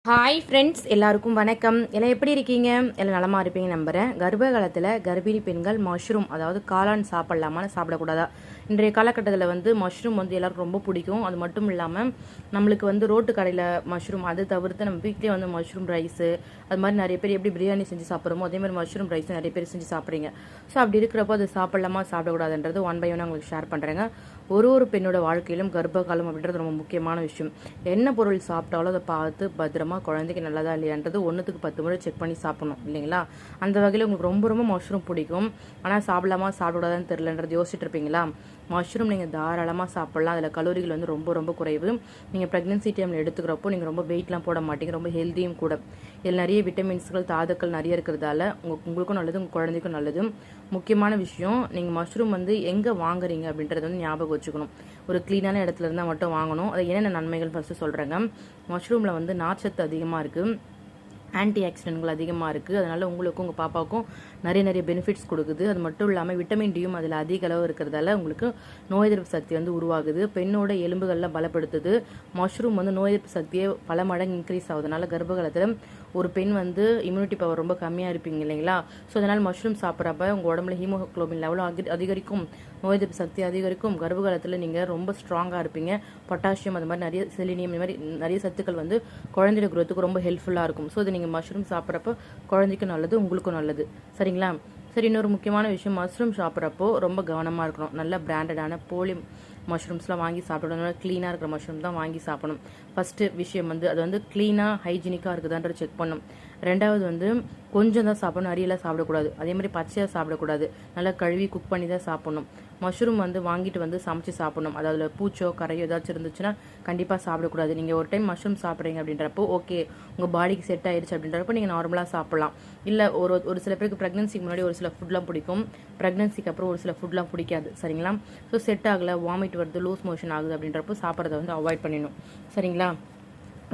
Hi friends, எல்லாருக்கும் வணக்கம். எல்லாம் எப்படி இருக்கீங்க? எல்லாம் நலமாக இருப்பீங்க நம்புகிறேன். கர்ப்ப காலத்தில் கர்ப்பிணி பெண்கள் மஷ்ரூம், அதாவது காளான் சாப்பிடலாமா சாப்பிடக்கூடாதா? இன்றைய காலகட்டத்தில் மஷ்ரூம் எல்லாருக்கும் ரொம்ப பிடிக்கும். அது மட்டும் இல்லாமல் நம்மளுக்கு ரோட்டு கடையில் மஷ்ரூம், அது தவிர்த்து நம்ம வீட்லேயே மஷ்ரூம் ரைஸு, அது மாதிரி நிறைய பேர் எப்படி பிரியாணி செஞ்சு சாப்பிட்றோமோ அதே மாதிரி மஷ்ரூம் ரைஸும் நிறைய பேர் செஞ்சு சாப்பிட்றீங்க. ஸோ அப்படி இருக்கிறப்போ அது சாப்பிடலாமா சாப்பிடக்கூடாதுன்றது ஒன் பை ஒன் உங்களுக்கு ஷேர் பண்ணுறேங்க. ஒரு பெண்ணோட வாழ்க்கையிலும் கர்ப்ப காலம் அப்படின்றது ரொம்ப முக்கியமான விஷயம். என்ன பொருள் சாப்பிட்டாலும் அதை பார்த்து பத்திரமா குழந்தைக்கு நல்லதா இல்லையான்றது 1க்கு 10 முறை செக் பண்ணி சாப்பிடணும் இல்லைங்களா? அந்த வகையில் உங்களுக்கு ரொம்ப மஷ்ரூம் பிடிக்கும், ஆனால் சாப்பிடலாமா சாப்பிடக்கூடாதுன்னு தெரியலன்றது யோசிச்சுட்டு இருப்பீங்களா? மஷ்ரூம் நீங்கள் தாராளமாக சாப்பிட்லாம். அதில் கலோரிகள் ரொம்ப குறைவு. நீங்கள் ப்ரெக்னென்சி டைமில் எடுத்துக்கிறப்போ நீங்கள் ரொம்ப வெயிட்லாம் போட மாட்டீங்க, ரொம்ப ஹெல்த்தியும் கூட. இதில் நிறைய விட்டமின்ஸ்கள், தாதுக்கள் நிறைய இருக்கிறதால உங்களுக்கும் நல்லது, உங்கள் குழந்தைக்கும் நல்லது. முக்கியமான விஷயம், நீங்கள் மஷ்ரூம் எங்கே வாங்குறீங்க அப்படின்றது ஞாபகம் வச்சுக்கணும். ஒரு க்ளீனான இடத்துல இருந்தால் மட்டும் வாங்கணும். அது என்னென்ன நன்மைகள் ஃபஸ்ட்டு சொல்கிறேங்க. மஷ்ரூமில் நார்ச்சத்து அதிகமாக இருக்குது, ஆன்டி ஆக்சிடென்ட்கள் அதிகமாக இருக்குது. அதனால் உங்களுக்கும் உங்கள் பாப்பாவுக்கும் நிறைய பெனிஃபிட்ஸ் கொடுக்குது. அது மட்டும் இல்லாமல் விட்டமின் டியும் அதில் அதிக அளவு இருக்கிறதால உங்களுக்கு நோய் எதிர்ப்பு சக்தி உருவாகுது. பெண்ணோட எலும்புகளில் பலப்படுத்துது. மஷ்ரூம் நோய் எதிர்ப்பு சக்தியை பல மடங்கு இன்க்ரீஸ் ஆகுதுனால கர்ப்ப காலத்தில் ஒரு பெண் இம்யூனிட்டி பவர் ரொம்ப கம்மியாக இருப்பீங்க இல்லைங்களா? ஸோ அதனால் மஷ்ரூம் சாப்பிட்றப்ப உங்கள் உடம்புல ஹீமோகுளோபின் லெவலும் அதிகரிக்கும், நோய் எதிர்ப்பு சக்தி அதிகரிக்கும். கர்ப்ப காலத்தில் நீங்கள் ரொம்ப ஸ்ட்ராங்காக இருப்பீங்க. பொட்டாசியம், அது மாதிரி நிறைய செலினியம், இந்த மாதிரி நிறைய சத்துக்கள் குழந்தையோட குரோத்துக்கு ரொம்ப ஹெல்ப்ஃபுல்லாக இருக்கும். ஸோ இது நீங்கள் மஷ்ரூம் சாப்பிட்றப்போ குழந்தைக்கும் நல்லது, உங்களுக்கும் நல்லது. சரிங்களா? சரி, இன்னொரு முக்கியமான விஷயம், மஷ்ரூம் சாப்பிட்றப்போ ரொம்ப கவனமாக இருக்கணும். நல்ல பிராண்டடான போலி மஷ்ரூம்ஸ்லாம் வாங்கி சாப்பிடணும். க்ளீனாக இருக்கிற மஷ்ரூம் தான் வாங்கி சாப்பிடணும். ஃபஸ்ட்டு விஷயம் அது க்ளீனாக ஹைஜீனிக்காக இருக்குதான்ற செக் பண்ணணும். ரெண்டாவது கொஞ்சம் தான் சாப்பிடணும், நிறையெல்லாம் சாப்பிடக்கூடாது. அதே மாதிரி பச்சையாக சாப்பிடக்கூடாது, நல்லா கழுவி குக் பண்ணி தான் சாப்பிடணும். மஷ்ரூம் வாங்கிட்டு சமைச்சு சாப்பிடணும். அதாவது பூச்சோ கரையோ ஏதாச்சும் இருந்துச்சுன்னா கண்டிப்பாக சாப்பிடக்கூடாது. நீங்கள் ஒரு டைம் மஷ்ரூம் சாப்பிட்றீங்க அப்படின்றப்போ ஓகே, உங்கள் பாடிக்கு செட் ஆயிடுச்சு அப்படின்றப்போ நீங்கள் நார்மலாக சாப்பிட்லாம். இல்லை ஒரு சில பேருக்கு ப்ரெக்னன்சிக்கு முன்னாடி ஒரு சில ஃபுட்லாம் பிடிக்கும், ப்ரெக்னன்சிக்கு அப்புறம் ஒரு சில ஃபுட்லாம் பிடிக்காது. சரிங்களா? ஸோ செட் ஆகலை, வாமிட் வருது, லூஸ் மோஷன் ஆகுது அப்படின்றப்போ சாப்பிட்றத அவாய்ட் பண்ணிடணும். சரிங்களா?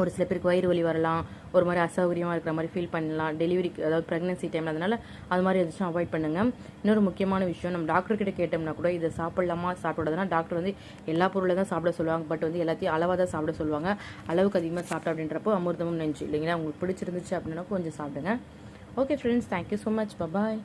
ஒரு சில பேருக்கு வயிறு வலி வரலாம், ஒரு மாதிரி அசௌகரியமாக இருக்கிற மாதிரி ஃபீல் பண்ணலாம் டெலிவரிக்கு, அதாவது ப்ரெக்னன்சி டைமில். அதனால் அது மாதிரி எதாச்சும் அவாய்ட் பண்ணுங்கள். இன்னொரு முக்கியமான விஷயம், நம்ம டாக்டர்கிட்ட கேட்டோம்னா கூட இதை சாப்பிடலாமா சாப்பிடாதுன்னா டாக்டர் எல்லா பொருளையும் தான் சாப்பிட சொல்லுவாங்க. பட் எல்லாத்தையும் அளவாக தான் சாப்பிட சொல்லுவாங்க. அளவுக்கு அதிகமாக சாப்பிட்டா அப்படின்றப்போ அமிர்தமும் நெஞ்சு இல்லைங்களா? உங்களுக்கு பிடிச்சிருந்துச்சு அப்படின்னா கொஞ்சம் சாப்பிடுங்க. Okay friends, thank you so much. Bye bye.